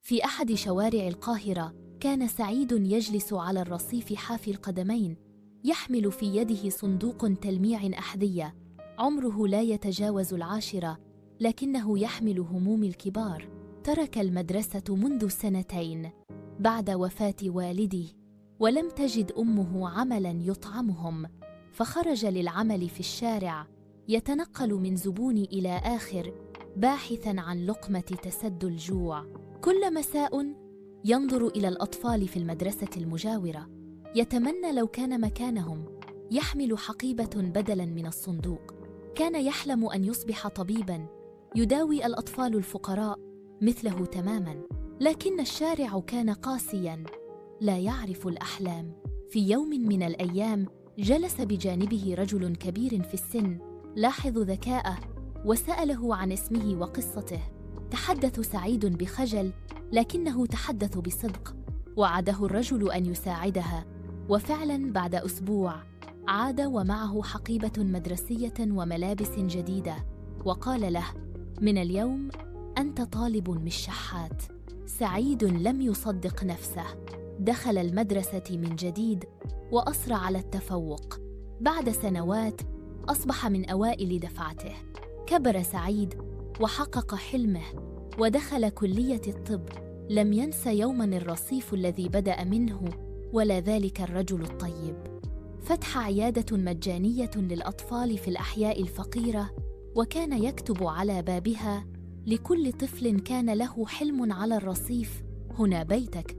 في أحد شوارع القاهرة كان سعيد يجلس على الرصيف حافي القدمين، يحمل في يده صندوق تلميع أحذية، عمره لا يتجاوز 10، لكنه يحمل هموم الكبار. ترك المدرسة منذ 2 بعد وفاة والده، ولم تجد أمه عملاً يطعمهم، فخرج للعمل في الشارع، يتنقل من زبون إلى آخر باحثاً عن لقمة تسد الجوع. كل مساء ينظر إلى الأطفال في المدرسة المجاورة، يتمنى لو كان مكانهم، يحمل حقيبة بدلاً من الصندوق. كان يحلم أن يصبح طبيباً يداوي الأطفال الفقراء مثله تماماً، لكن الشارع كان قاسياً لا يعرف الأحلام. في يوم من الأيام جلس بجانبه رجل كبير في السن، لاحظ ذكاءه وسأله عن اسمه وقصته. تحدث سعيد بخجل، لكنه تحدث بصدق. وعده الرجل أن يساعدها، وفعلاً بعد أسبوع عاد ومعه حقيبة مدرسية وملابس جديدة، وقال له: من اليوم أنت طالب مش شحات. سعيد لم يصدق نفسه، دخل المدرسة من جديد وأصر على التفوق. بعد سنوات أصبح من أوائل دفعته. كبر سعيد وحقق حلمه ودخل كلية الطب. لم ينس يوماً الرصيف الذي بدأ منه، ولا ذلك الرجل الطيب. فتح عيادة مجانية للأطفال في الأحياء الفقيرة، وكان يكتب على بابها: لكل طفل كان له حلم على الرصيف هنا بيتك.